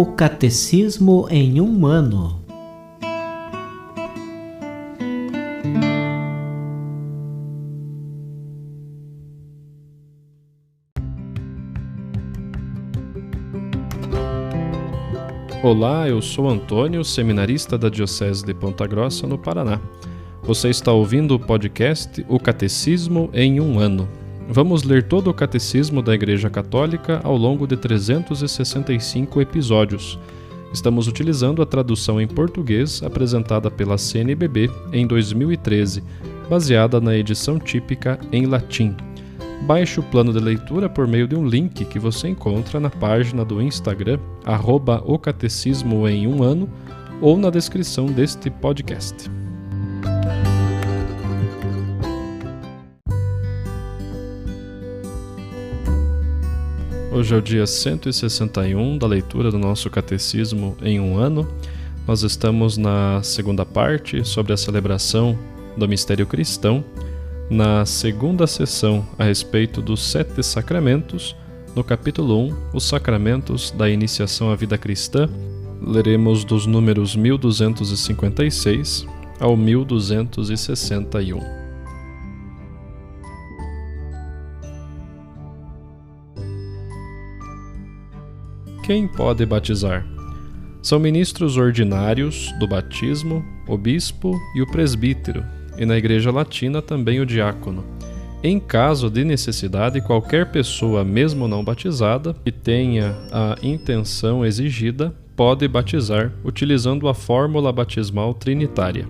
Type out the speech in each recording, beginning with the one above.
O Catecismo em um ano. Olá, eu sou Antônio, seminarista da Diocese de Ponta Grossa, no Paraná. Você está ouvindo o podcast O Catecismo em um ano. Vamos ler todo o Catecismo da Igreja Católica ao longo de 365 episódios. Estamos utilizando a tradução em português apresentada pela CNBB em 2013, baseada na edição típica em latim. Baixe o plano de leitura por meio de um link que você encontra na página do Instagram, @o Catecismo em um ano, ou na descrição deste podcast. Hoje é o dia 161 da leitura do nosso Catecismo em um ano. Nós estamos na segunda parte sobre a celebração do mistério cristão, na segunda sessão a respeito dos 7 sacramentos, no capítulo 1, os sacramentos da iniciação à vida cristã. Leremos dos números 1256 ao 1261. Quem pode batizar? São ministros ordinários do batismo, o bispo e o presbítero, e na Igreja Latina também o diácono. Em caso de necessidade, qualquer pessoa, mesmo não batizada, que tenha a intenção exigida, pode batizar utilizando a fórmula batismal trinitária.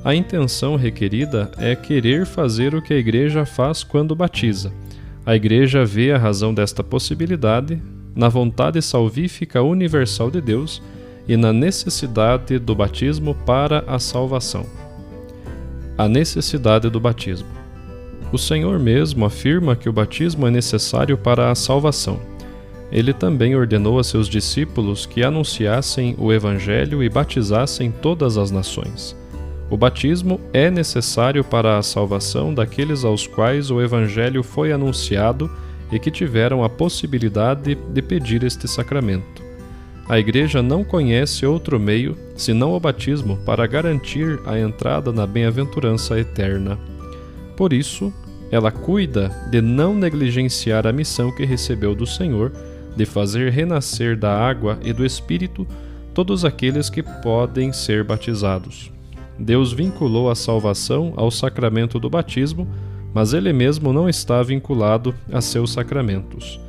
A intenção requerida é querer fazer o que a Igreja faz quando batiza. A Igreja vê a razão desta possibilidade na vontade salvífica universal de Deus e na necessidade do batismo para a salvação. A necessidade do batismo. O Senhor mesmo afirma que o batismo é necessário para a salvação. Ele também ordenou a seus discípulos que anunciassem o Evangelho e batizassem todas as nações. O batismo é necessário para a salvação daqueles aos quais o Evangelho foi anunciado e que tiveram a possibilidade de pedir este sacramento. A Igreja não conhece outro meio, senão o batismo, para garantir a entrada na bem-aventurança eterna. Por isso, ela cuida de não negligenciar a missão que recebeu do Senhor, de fazer renascer da água e do Espírito todos aqueles que podem ser batizados. Deus vinculou a salvação ao sacramento do batismo, mas Ele mesmo não está vinculado a seus sacramentos.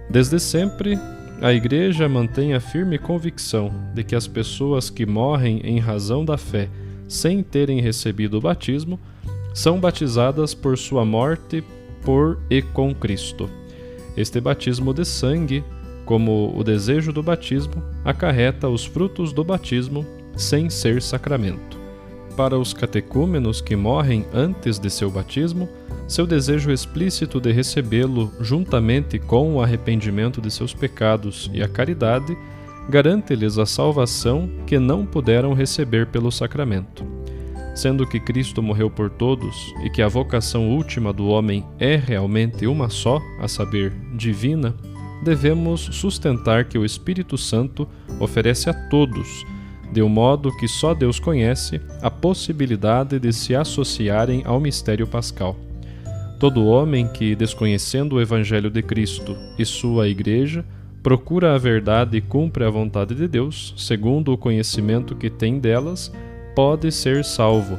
Desde sempre, a Igreja mantém a firme convicção de que as pessoas que morrem em razão da fé sem terem recebido o batismo são batizadas por sua morte por e com Cristo. Este batismo de sangue, como o desejo do batismo, acarreta os frutos do batismo sem ser sacramento. Para os catecúmenos que morrem antes de seu batismo, seu desejo explícito de recebê-lo juntamente com o arrependimento de seus pecados e a caridade garante-lhes a salvação que não puderam receber pelo sacramento. Sendo que Cristo morreu por todos e que a vocação última do homem é realmente uma só, a saber, divina, devemos sustentar que o Espírito Santo oferece a todos, de um modo que só Deus conhece, a possibilidade de se associarem ao mistério pascal. Todo homem que, desconhecendo o Evangelho de Cristo e sua Igreja, procura a verdade e cumpre a vontade de Deus, segundo o conhecimento que tem delas, pode ser salvo.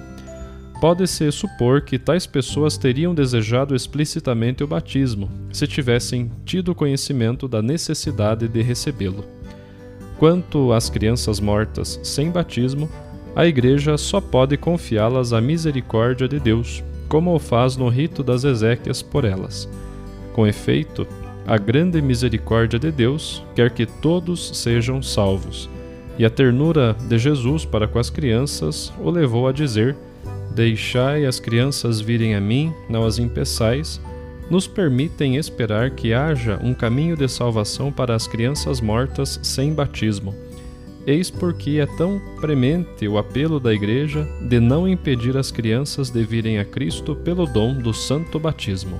Pode-se supor que tais pessoas teriam desejado explicitamente o batismo, se tivessem tido conhecimento da necessidade de recebê-lo. Quanto às crianças mortas sem batismo, a Igreja só pode confiá-las à misericórdia de Deus, como o faz no rito das exéquias por elas. Com efeito, a grande misericórdia de Deus quer que todos sejam salvos, e a ternura de Jesus para com as crianças o levou a dizer: "Deixai as crianças virem a mim, não as impeçais", nos permitem esperar que haja um caminho de salvação para as crianças mortas sem batismo. Eis porque é tão premente o apelo da Igreja de não impedir as crianças de virem a Cristo pelo dom do santo batismo.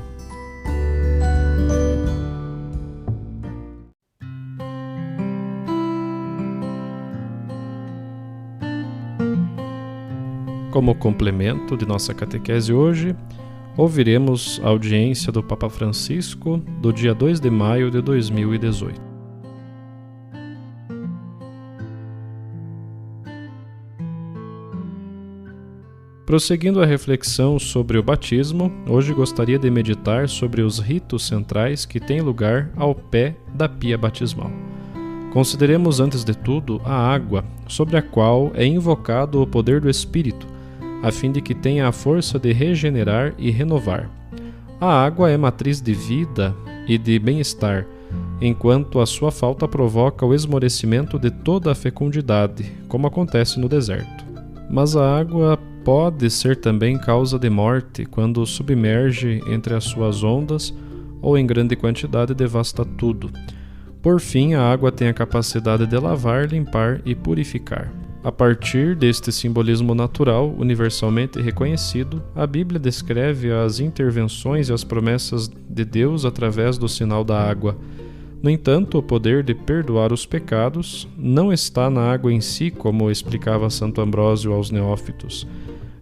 Como complemento de nossa catequese hoje, ouviremos a audiência do Papa Francisco do dia 2 de maio de 2018. Prosseguindo a reflexão sobre o batismo, hoje gostaria de meditar sobre os ritos centrais que têm lugar ao pé da pia batismal. Consideremos antes de tudo a água, sobre a qual é invocado o poder do Espírito, a fim de que tenha a força de regenerar e renovar. A água é matriz de vida e de bem-estar, enquanto a sua falta provoca o esmorecimento de toda a fecundidade, como acontece no deserto. Mas a água pode ser também causa de morte quando submerge entre as suas ondas ou em grande quantidade devasta tudo. Por fim, a água tem a capacidade de lavar, limpar e purificar. A partir deste simbolismo natural, universalmente reconhecido, a Bíblia descreve as intervenções e as promessas de Deus através do sinal da água. No entanto, o poder de perdoar os pecados não está na água em si, como explicava Santo Ambrósio aos neófitos.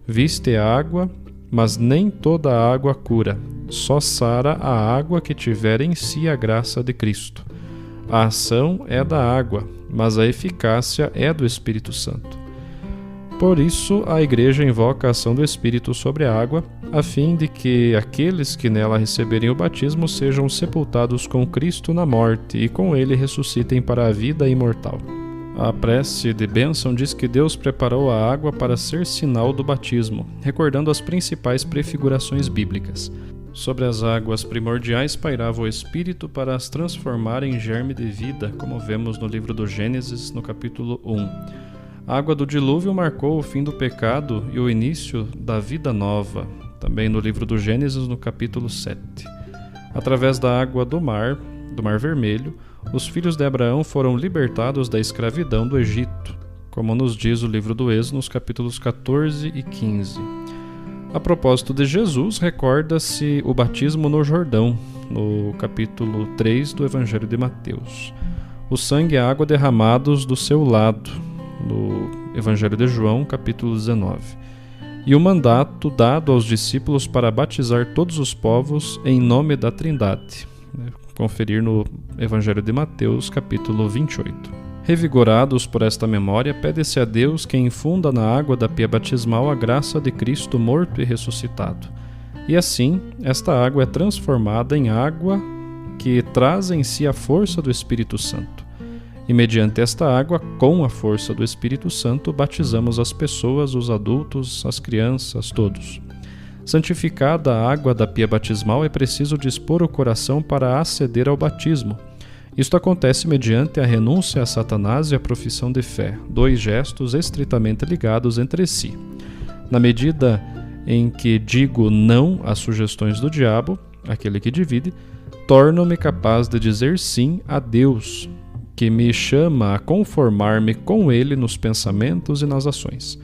Viste a água, mas nem toda a água cura, só sara a água que tiver em si a graça de Cristo. A ação é da água, mas a eficácia é do Espírito Santo. Por isso, a Igreja invoca a ação do Espírito sobre a água, a fim de que aqueles que nela receberem o batismo sejam sepultados com Cristo na morte e com ele ressuscitem para a vida imortal. A prece de bênção diz que Deus preparou a água para ser sinal do batismo, recordando as principais prefigurações bíblicas. Sobre as águas primordiais pairava o Espírito para as transformar em germe de vida, como vemos no livro do Gênesis, no capítulo 1. A água do dilúvio marcou o fim do pecado e o início da vida nova, também no livro do Gênesis, no capítulo 7. Através da água do Mar Vermelho, os filhos de Abraão foram libertados da escravidão do Egito, como nos diz o livro do Êxodo, nos capítulos 14 e 15. A propósito de Jesus, recorda-se o batismo no Jordão, no capítulo 3 do Evangelho de Mateus. O sangue e a água derramados do seu lado, no Evangelho de João, capítulo 19. E o mandato dado aos discípulos para batizar todos os povos em nome da Trindade. Conferir no Evangelho de Mateus, capítulo 28. Revigorados por esta memória, pede-se a Deus que infunda na água da pia batismal a graça de Cristo morto e ressuscitado. E assim, esta água é transformada em água que traz em si a força do Espírito Santo. E mediante esta água, com a força do Espírito Santo, batizamos as pessoas, os adultos, as crianças, todos. Santificada a água da pia batismal, é preciso dispor o coração para aceder ao batismo. Isto acontece mediante a renúncia a Satanás e a profissão de fé, dois gestos estritamente ligados entre si. Na medida em que digo não às sugestões do diabo, aquele que divide, torno-me capaz de dizer sim a Deus, que me chama a conformar-me com ele nos pensamentos e nas ações.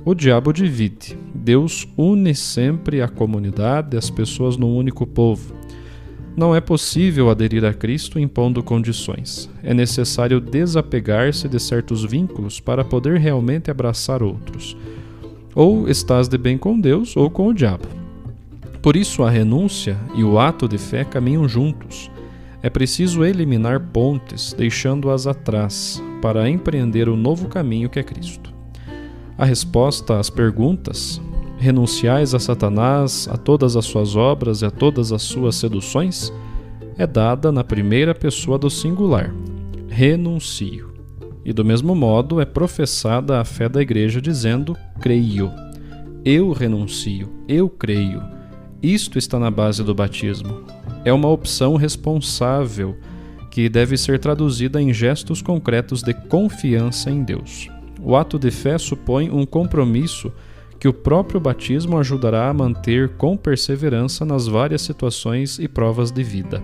O diabo divide. Deus une sempre a comunidade, as pessoas num único povo. Não é possível aderir a Cristo impondo condições. É necessário desapegar-se de certos vínculos para poder realmente abraçar outros. Ou estás de bem com Deus ou com o diabo. Por isso a renúncia e o ato de fé caminham juntos. É preciso eliminar pontes, deixando-as atrás, para empreender o novo caminho que é Cristo. A resposta às perguntas: renunciais a Satanás, a todas as suas obras e a todas as suas seduções, é dada na primeira pessoa do singular: renuncio. E do mesmo modo é professada a fé da Igreja dizendo: creio. Eu renuncio, eu creio. Isto está na base do batismo. É uma opção responsável que deve ser traduzida em gestos concretos de confiança em Deus. O ato de fé supõe um compromisso que o próprio batismo ajudará a manter com perseverança nas várias situações e provas de vida.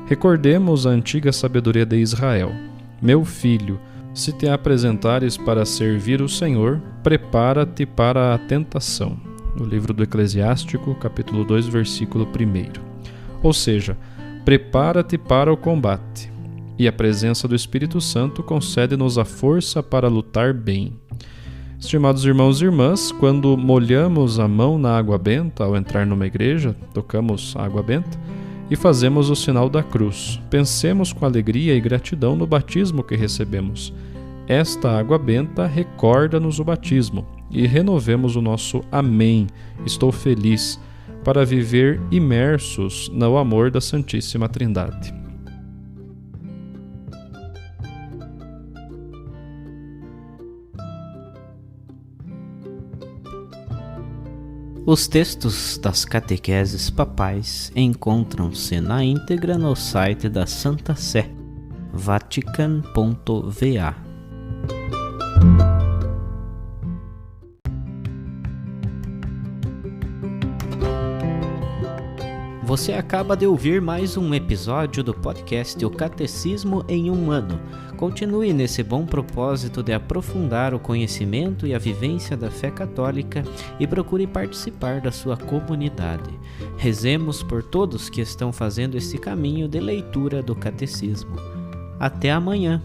Recordemos a antiga sabedoria de Israel. Meu filho, se te apresentares para servir o Senhor, prepara-te para a tentação. No livro do Eclesiástico, capítulo 2, versículo 1. Ou seja, prepara-te para o combate. E a presença do Espírito Santo concede-nos a força para lutar bem. Estimados irmãos e irmãs, quando molhamos a mão na água benta ao entrar numa igreja, tocamos a água benta e fazemos o sinal da cruz. Pensemos com alegria e gratidão no batismo que recebemos. Esta água benta recorda-nos o batismo e renovemos o nosso amém, estou feliz, para viver imersos no amor da Santíssima Trindade. Os textos das catequeses papais encontram-se na íntegra no site da Santa Sé, vatican.va. Você acaba de ouvir mais um episódio do podcast O Catecismo em um Ano. Continue nesse bom propósito de aprofundar o conhecimento e a vivência da fé católica e procure participar da sua comunidade. Rezemos por todos que estão fazendo esse caminho de leitura do Catecismo. Até amanhã!